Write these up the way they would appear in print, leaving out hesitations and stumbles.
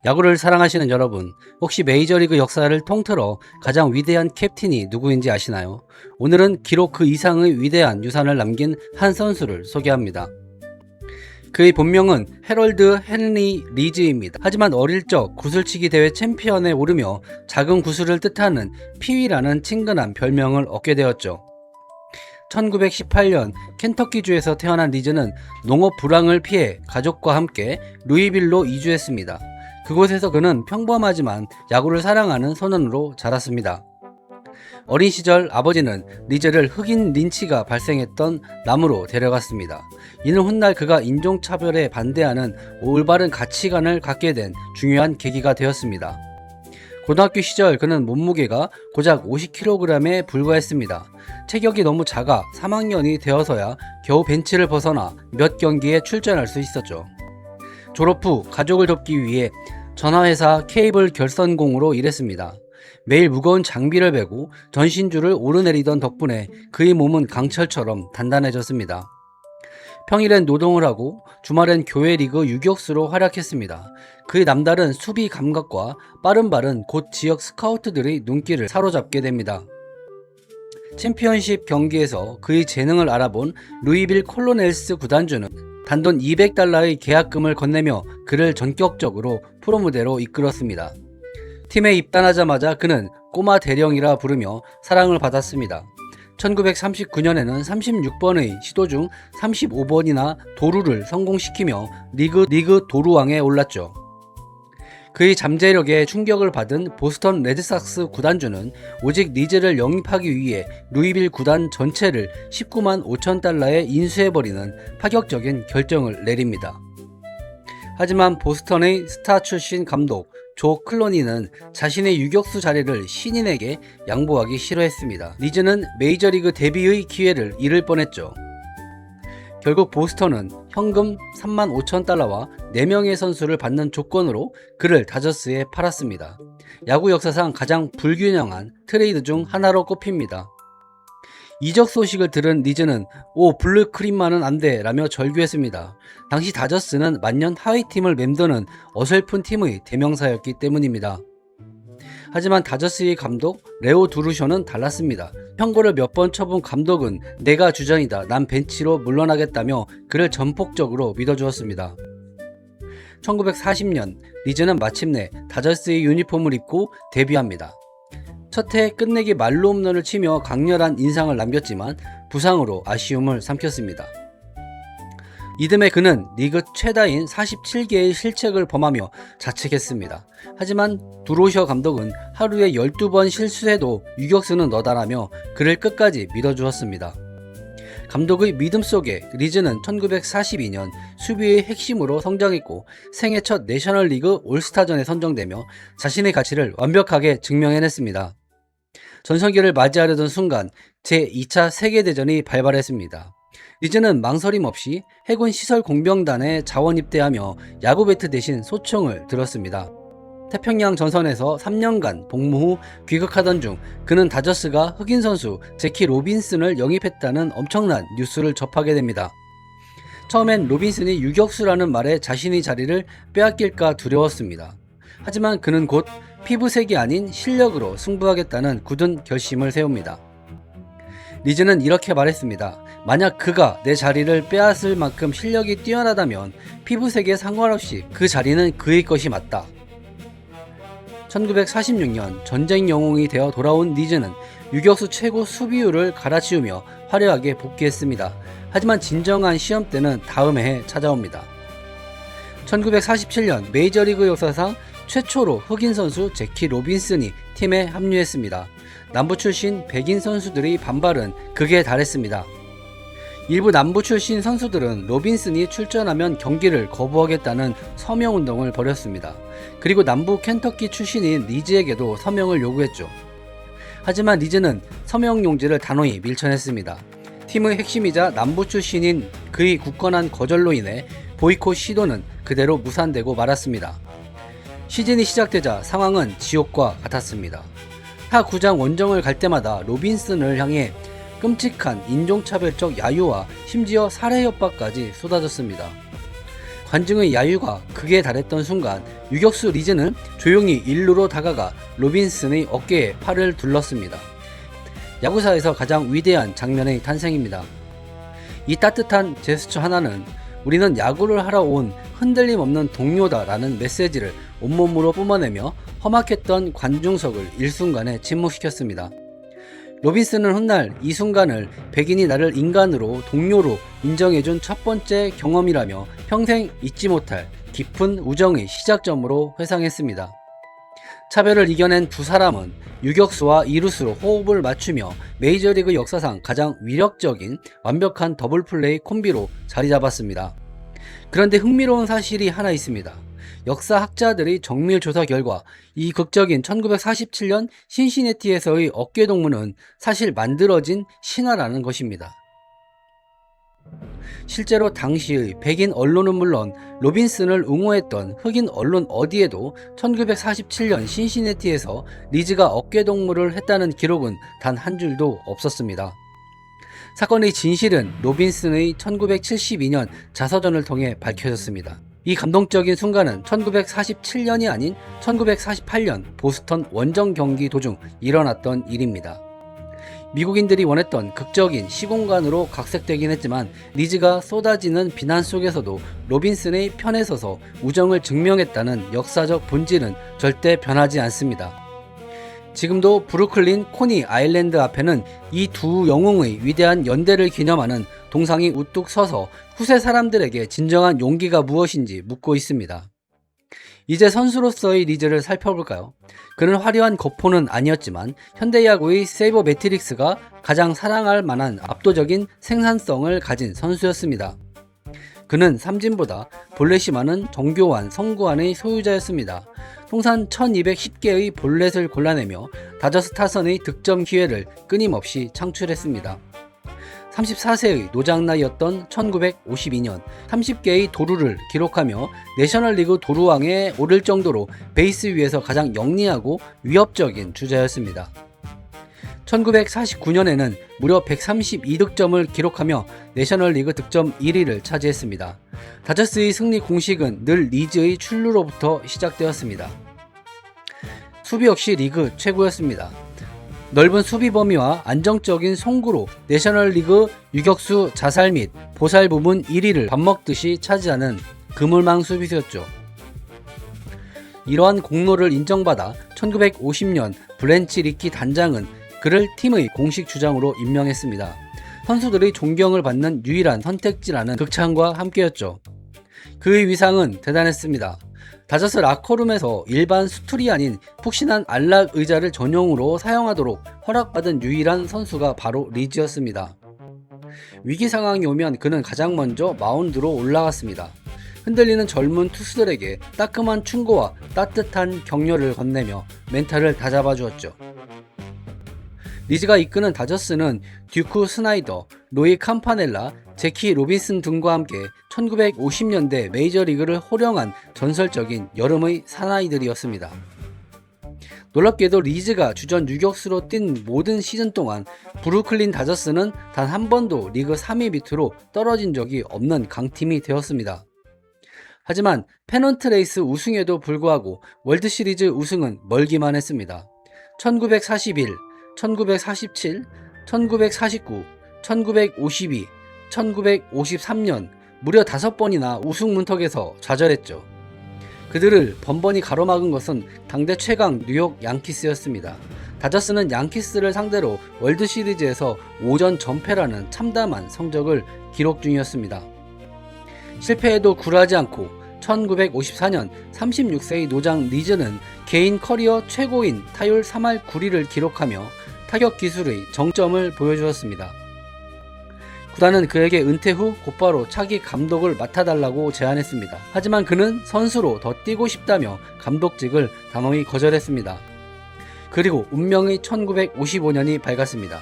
야구를 사랑하시는 여러분, 혹시 메이저리그 역사를 통틀어 가장 위대한 캡틴이 누구인지 아시나요? 오늘은 기록 그 이상의 위대한 유산을 남긴 한 선수를 소개합니다. 그의 본명은 해럴드 헨리 리즈입니다. 하지만 어릴 적 구슬치기 대회 챔피언에 오르며 작은 구슬을 뜻하는 피위라는 친근한 별명을 얻게 되었죠. 1918년 켄터키주에서 태어난 리즈는 농업 불황을 피해 가족과 함께 루이빌로 이주했습니다. 그곳에서 그는 평범하지만 야구를 사랑하는 소년으로 자랐습니다. 어린 시절 아버지는 리즈를 흑인 린치가 발생했던 남으로 데려갔습니다. 이는 훗날 그가 인종차별에 반대하는 올바른 가치관을 갖게 된 중요한 계기가 되었습니다. 고등학교 시절 그는 몸무게가 고작 50kg에 불과했습니다. 체격이 너무 작아 3학년이 되어서야 겨우 벤치를 벗어나 몇 경기에 출전할 수 있었죠. 졸업 후 가족을 돕기 위해 전화회사 케이블 결선공으로 일했습니다. 매일 무거운 장비를 메고 전신줄을 오르내리던 덕분에 그의 몸은 강철처럼 단단해졌습니다. 평일엔 노동을 하고 주말엔 교회 리그 유격수로 활약했습니다. 그의 남다른 수비 감각과 빠른 발은 곧 지역 스카우트들의 눈길을 사로잡게 됩니다. 챔피언십 경기에서 그의 재능을 알아본 루이빌 콜로넬스 구단주는 단돈 $200의 계약금을 건네며 그를 전격적으로 프로무대로 이끌었습니다. 팀에 입단하자마자 그는 꼬마 대령이라 부르며 사랑을 받았습니다. 1939년에는 36번의 시도 중 35번이나 도루를 성공시키며 리그 도루왕에 올랐죠. 그의 잠재력에 충격을 받은 보스턴 레드삭스 구단주는 오직 리즈를 영입하기 위해 루이빌 구단 전체를 $19만 5천 인수해버리는 파격적인 결정을 내립니다. 하지만 보스턴의 스타 출신 감독 조 클로니는 자신의 유격수 자리를 신인에게 양보하기 싫어했습니다. 리즈는 메이저리그 데뷔의 기회를 잃을 뻔했죠. 결국 보스턴은 현금 $3만 5천 와 4명의 선수를 받는 조건으로 그를 다저스에 팔았습니다. 야구 역사상 가장 불균형한 트레이드 중 하나로 꼽힙니다. 이적 소식을 들은 리즈는 블루크림만은 안돼 라며 절규했습니다. 당시 다저스는 만년 하위팀을 맴도는 어설픈 팀의 대명사였기 때문입니다. 하지만 다저스의 감독 레오 두루쇼는 달랐습니다. 평고를 몇 번 쳐본 감독은 내가 주전이다, 난 벤치로 물러나겠다며 그를 전폭적으로 믿어주었습니다. 1940년 리즈는 마침내 다저스의 유니폼을 입고 데뷔합니다. 첫 해 끝내기 말로 홈런을 치며 강렬한 인상을 남겼지만 부상으로 아쉬움을 삼켰습니다. 이듬해 그는 리그 최다인 47개의 실책을 범하며 자책했습니다. 하지만 두로셔 감독은 하루에 12번 실수해도 유격수는 너다라며 그를 끝까지 믿어주었습니다. 감독의 믿음 속에 리즈는 1942년 수비의 핵심으로 성장했고 생애 첫 내셔널리그 올스타전에 선정되며 자신의 가치를 완벽하게 증명해냈습니다. 전성기를 맞이하려던 순간 제2차 세계대전이 발발했습니다. 리즈는 망설임 없이 해군 시설 공병단에 자원 입대하며 야구 배트 대신 소총을 들었습니다. 태평양 전선에서 3년간 복무 후 귀국하던 중 그는 다저스가 흑인 선수 제키 로빈슨을 영입했다는 엄청난 뉴스를 접하게 됩니다. 처음엔 로빈슨이 유격수라는 말에 자신의 자리를 빼앗길까 두려웠습니다. 하지만 그는 곧 피부색이 아닌 실력으로 승부하겠다는 굳은 결심을 세웁니다. 리즈는 이렇게 말했습니다. 만약 그가 내 자리를 빼앗을 만큼 실력이 뛰어나다면 피부색에 상관없이 그 자리는 그의 것이 맞다. 1946년 전쟁 영웅이 되어 돌아온 리즈는 유격수 최고 수비율을 갈아치우며 화려하게 복귀했습니다. 하지만 진정한 시험 때는 다음 해에 찾아옵니다. 1947년 메이저리그 역사상 최초로 흑인 선수 제키 로빈슨이 팀에 합류했습니다. 남부 출신 백인 선수들의 반발은 극에 달했습니다. 일부 남부 출신 선수들은 로빈슨이 출전하면 경기를 거부하겠다는 서명운동을 벌였습니다. 그리고 남부 켄터키 출신인 리즈에게도 서명을 요구했죠. 하지만 리즈는 서명 용지를 단호히 밀쳐냈습니다. 팀의 핵심이자 남부 출신인 그의 굳건한 거절로 인해 보이콧 시도는 그대로 무산되고 말았습니다. 시즌이 시작되자 상황은 지옥과 같았습니다. 타 구장 원정을 갈 때마다 로빈슨을 향해 끔찍한 인종차별적 야유와 심지어 살해 협박까지 쏟아졌습니다. 관중의 야유가 극에 달했던 순간 유격수 리즈는 조용히 일루로 다가가 로빈슨의 어깨에 팔을 둘렀습니다. 야구사에서 가장 위대한 장면의 탄생입니다. 이 따뜻한 제스처 하나는 우리는 야구를 하러 온 흔들림 없는 동료다 라는 메시지를 온몸으로 뿜어내며 험악했던 관중석을 일순간에 침묵시켰습니다. 로빈슨은 훗날 이 순간을 백인이 나를 인간으로 동료로 인정해준 첫 번째 경험이라며 평생 잊지 못할 깊은 우정의 시작점으로 회상했습니다. 차별을 이겨낸 두 사람은 유격수와 이루수로 호흡을 맞추며 메이저리그 역사상 가장 위력적인 완벽한 더블플레이 콤비로 자리 잡았습니다. 그런데 흥미로운 사실이 하나 있습니다. 역사학자들의 정밀 조사 결과 이 극적인 1947년 신시내티에서의 어깨동무는 사실 만들어진 신화라는 것입니다. 실제로 당시의 백인 언론은 물론 로빈슨을 옹호했던 흑인 언론 어디에도 1947년 신시내티에서 리즈가 어깨동무를 했다는 기록은 단 한 줄도 없었습니다. 사건의 진실은 로빈슨의 1972년 자서전을 통해 밝혀졌습니다. 이 감동적인 순간은 1947년이 아닌 1948년 보스턴 원정 경기 도중 일어났던 일입니다. 미국인들이 원했던 극적인 시공간으로 각색되긴 했지만 리즈가 쏟아지는 비난 속에서도 로빈슨의 편에 서서 우정을 증명했다는 역사적 본질은 절대 변하지 않습니다. 지금도 브루클린 코니 아일랜드 앞에는 이 두 영웅의 위대한 연대를 기념하는 동상이 우뚝 서서 후세 사람들에게 진정한 용기가 무엇인지 묻고 있습니다. 이제 선수로서의 리즈를 살펴볼까요? 그는 화려한 거포는 아니었지만 현대야구의 세이버 매트릭스가 가장 사랑할 만한 압도적인 생산성을 가진 선수였습니다. 그는 삼진보다 볼넷이 많은 정교한 성구안의 소유자였습니다. 통산 1210개의 볼넷을 골라내며 다저스 타선의 득점 기회를 끊임없이 창출했습니다. 34세의 노장 나이였던 1952년 30개의 도루를 기록하며 내셔널리그 도루왕에 오를 정도로 베이스 위에서 가장 영리하고 위협적인 주자였습니다. 1949년에는 무려 132득점을 기록하며 내셔널리그 득점 1위를 차지했습니다. 다저스의 승리 공식은 늘 리즈의 출루로부터 시작되었습니다. 수비 역시 리그 최고였습니다. 넓은 수비 범위와 안정적인 송구로 내셔널리그 유격수 자살 및 보살 부문 1위를 밥 먹듯이 차지하는 그물망 수비수였죠. 이러한 공로를 인정받아 1950년 브랜치 리키 단장은 그를 팀의 공식 주장으로 임명했습니다. 선수들의 존경을 받는 유일한 선택지라는 극찬과 함께였죠. 그의 위상은 대단했습니다. 다저스 라커룸에서 일반 수툴이 아닌 푹신한 안락 의자를 전용으로 사용하도록 허락받은 유일한 선수가 바로 리즈였습니다. 위기 상황이 오면 그는 가장 먼저 마운드로 올라갔습니다. 흔들리는 젊은 투수들에게 따끔한 충고와 따뜻한 격려를 건네며 멘탈을 다잡아 주었죠. 리즈가 이끄는 다저스는 듀크 스나이더, 로이 캄파넬라, 제키 로빈슨 등과 함께 1950년대 메이저리그를 호령한 전설적인 여름의 사나이들이었습니다. 놀랍게도 리즈가 주전 유격수로 뛴 모든 시즌 동안 브루클린 다저스는 단 한 번도 리그 3위 밑으로 떨어진 적이 없는 강팀이 되었습니다. 하지만 페넌트 레이스 우승에도 불구하고 월드시리즈 우승은 멀기만 했습니다. 1941, 1947, 1949, 1952, 1953년 무려 5번이나 우승 문턱에서 좌절했죠. 그들을 번번이 가로막은 것은 당대 최강 뉴욕 양키스였습니다. 다저스는 양키스를 상대로 월드시리즈에서 5전 전패라는 참담한 성적을 기록 중이었습니다. 실패에도 굴하지 않고 1954년 36세의 노장 리즈는 개인 커리어 최고인 타율 3할 9리를 기록하며 타격 기술의 정점을 보여주었습니다. 구단은 그에게 은퇴 후 곧바로 차기 감독을 맡아달라고 제안했습니다. 하지만 그는 선수로 더 뛰고 싶다며 감독직을 단호히 거절했습니다. 그리고 운명의 1955년이 밝았습니다.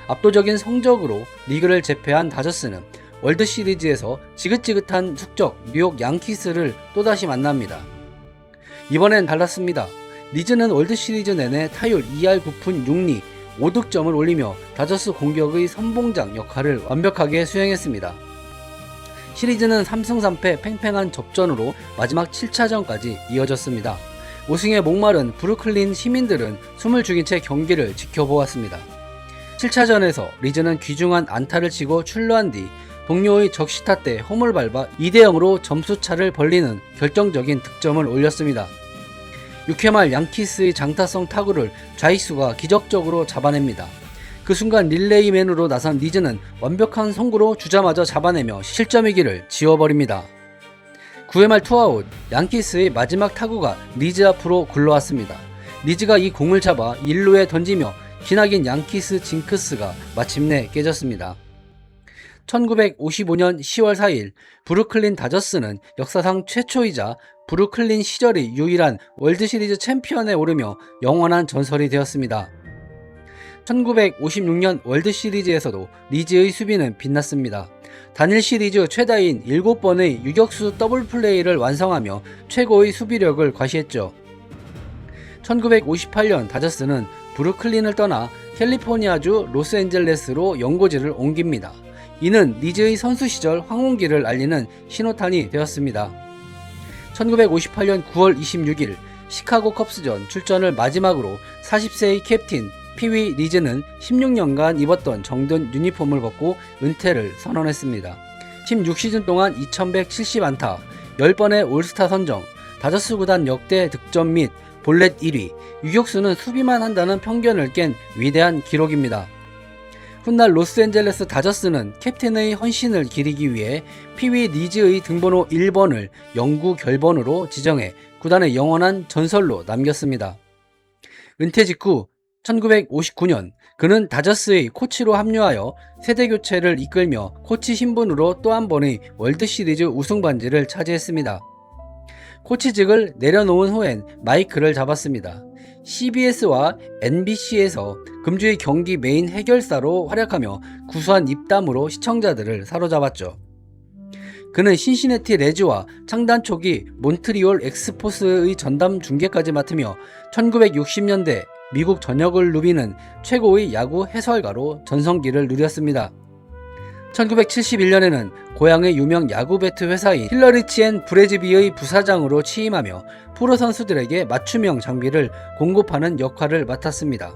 압도적인 성적으로 리그를 제패한 다저스는 월드시리즈에서 지긋지긋한 숙적 뉴욕 양키스를 또다시 만납니다. 이번엔 달랐습니다. 리즈는 월드시리즈 내내 타율 2할 9푼 6리 5득점을 올리며 다저스 공격의 선봉장 역할을 완벽하게 수행했습니다. 시리즈는 3승 3패 팽팽한 접전으로 마지막 7차전까지 이어졌습니다. 우승에 목마른 브루클린 시민들은 숨을 죽인 채 경기를 지켜보았습니다. 7차전에서 리즈는 귀중한 안타를 치고 출루한 뒤 동료의 적시타 때 홈을 밟아 2대0으로 점수차를 벌리는 결정적인 득점을 올렸습니다. 6회 말 양키스의 장타성 타구를 좌익수가 기적적으로 잡아냅니다. 그 순간 릴레이맨으로 나선 리즈는 완벽한 송구로 주자마저 잡아내며 실점위기를 지워버립니다. 9회 말 투아웃, 양키스의 마지막 타구가 리즈 앞으로 굴러왔습니다. 리즈가 이 공을 잡아 1루에 던지며 기나긴 양키스 징크스가 마침내 깨졌습니다. 1955년 10월 4일 브루클린 다저스는 역사상 최초이자 브루클린 시절의 유일한 월드시리즈 챔피언에 오르며 영원한 전설이 되었습니다. 1956년 월드시리즈에서도 리즈의 수비는 빛났습니다. 단일 시리즈 최다인 7번의 유격수 더블플레이를 완성하며 최고의 수비력을 과시했죠. 1958년 다저스는 브루클린을 떠나 캘리포니아주 로스앤젤레스로 연고지를 옮깁니다. 이는 리즈의 선수 시절 황혼기를 알리는 신호탄이 되었습니다. 1958년 9월 26일 시카고 컵스전 출전을 마지막으로 40세의 캡틴 피위 리즈는 16년간 입었던 정든 유니폼을 벗고 은퇴를 선언했습니다. 16시즌 동안 2170안타, 10번의 올스타 선정, 다저스 구단 역대 득점 및 볼넷 1위, 유격수는 수비만 한다는 편견을 깬 위대한 기록입니다. 훗날 로스앤젤레스 다저스는 캡틴의 헌신을 기리기 위해 피위 리즈의 등번호 1번을 영구 결번으로 지정해 구단의 영원한 전설로 남겼습니다. 은퇴 직후 1959년 그는 다저스의 코치로 합류하여 세대교체를 이끌며 코치 신분으로 또 한 번의 월드시리즈 우승 반지를 차지했습니다. 코치직을 내려놓은 후엔 마이크를 잡았습니다. CBS와 NBC에서 금주의 경기 메인 해결사로 활약하며 구수한 입담으로 시청자들을 사로잡았죠. 그는 신시내티 레즈와 창단 초기 몬트리올 엑스포스의 전담 중계까지 맡으며 1960년대 미국 전역을 누비는 최고의 야구 해설가로 전성기를 누렸습니다. 1971년에는 고향의 유명 야구 배트 회사인 힐러리치 앤 브래즈비의 부사장으로 취임하며 프로 선수들에게 맞춤형 장비를 공급하는 역할을 맡았습니다.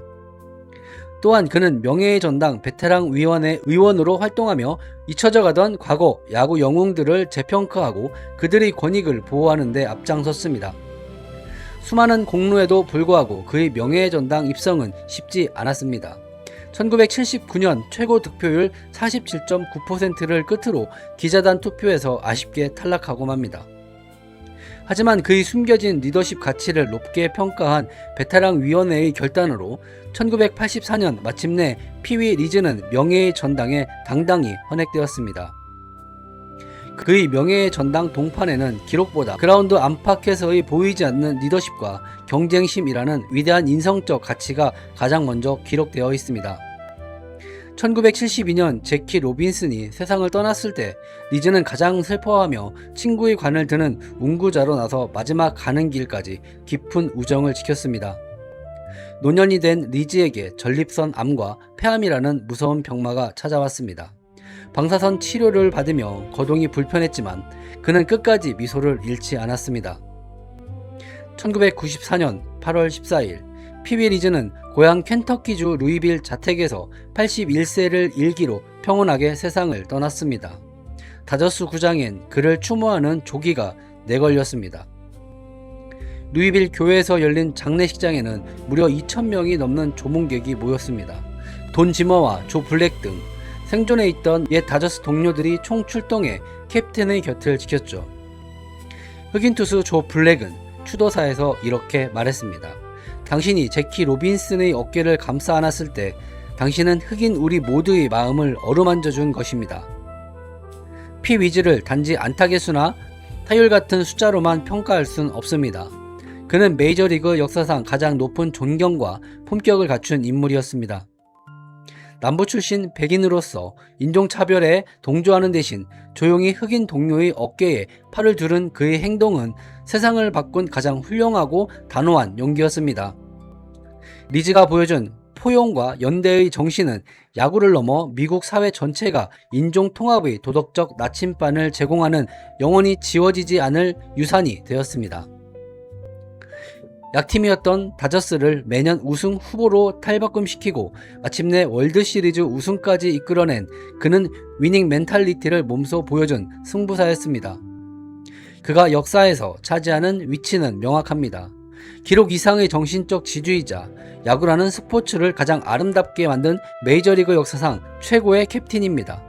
또한 그는 명예의 전당 베테랑 위원회 의원으로 활동하며 잊혀져가던 과거 야구 영웅들을 재평가하고 그들의 권익을 보호하는 데 앞장섰습니다. 수많은 공로에도 불구하고 그의 명예의 전당 입성은 쉽지 않았습니다. 1979년 최고 득표율 47.9%를 끝으로 기자단 투표에서 아쉽게 탈락하고 맙니다. 하지만 그의 숨겨진 리더십 가치를 높게 평가한 베테랑 위원회의 결단으로 1984년 마침내 피위 리즈는 명예의 전당에 당당히 헌액되었습니다. 그의 명예의 전당 동판에는 기록보다 그라운드 안팎에서의 보이지 않는 리더십과 경쟁심이라는 위대한 인성적 가치가 가장 먼저 기록되어 있습니다. 1972년 제키 로빈슨이 세상을 떠났을 때 리즈는 가장 슬퍼하며 친구의 관을 드는 운구자로 나서 마지막 가는 길까지 깊은 우정을 지켰습니다. 노년이 된 리즈에게 전립선 암과 폐암이라는 무서운 병마가 찾아왔습니다. 방사선 치료를 받으며 거동이 불편했지만 그는 끝까지 미소를 잃지 않았습니다. 1994년 8월 14일 피위 리즈는 고향 켄터키주 루이빌 자택에서 81세를 일기로 평온하게 세상을 떠났습니다. 다저스 구장엔 그를 추모하는 조기가 내걸렸습니다. 루이빌 교회에서 열린 장례식장에는 무려 2,000명이 넘는 조문객이 모였습니다. 돈 지머와 조 블랙 등 생존해 있던 옛 다저스 동료들이 총출동해 캡틴의 곁을 지켰죠. 흑인 투수 조 블랙은 추도사에서 이렇게 말했습니다. 당신이 제키 로빈슨의 어깨를 감싸 안았을 때 당신은 흑인 우리 모두의 마음을 어루만져 준 것입니다. 피 위즈를 단지 안타 개수나 타율 같은 숫자로만 평가할 순 없습니다. 그는 메이저리그 역사상 가장 높은 존경과 품격을 갖춘 인물이었습니다. 남부 출신 백인으로서 인종차별에 동조하는 대신 조용히 흑인 동료의 어깨에 팔을 두른 그의 행동은 세상을 바꾼 가장 훌륭하고 단호한 용기였습니다. 리즈가 보여준 포용과 연대의 정신은 야구를 넘어 미국 사회 전체가 인종 통합의 도덕적 나침반을 제공하는 영원히 지워지지 않을 유산이 되었습니다. 약팀이었던 다저스를 매년 우승 후보로 탈바꿈시키고 마침내 월드시리즈 우승까지 이끌어낸 그는 위닝 멘탈리티를 몸소 보여준 승부사였습니다. 그가 역사에서 차지하는 위치는 명확합니다. 기록 이상의 정신적 지주이자 야구라는 스포츠를 가장 아름답게 만든 메이저리그 역사상 최고의 캡틴입니다.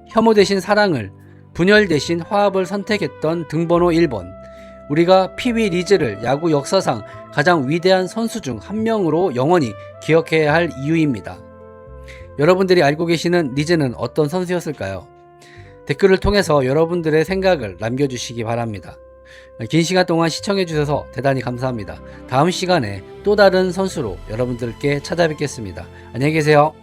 혐오 대신 사랑을, 분열 대신 화합을 선택했던 등번호 1번. 우리가 피위 리즈를 야구 역사상 가장 위대한 선수 중 한 명으로 영원히 기억해야 할 이유입니다. 여러분들이 알고 계시는 리즈는 어떤 선수였을까요? 댓글을 통해서 여러분들의 생각을 남겨주시기 바랍니다. 긴 시간 동안 시청해주셔서 대단히 감사합니다. 다음 시간에 또 다른 선수로 여러분들께 찾아뵙겠습니다. 안녕히 계세요.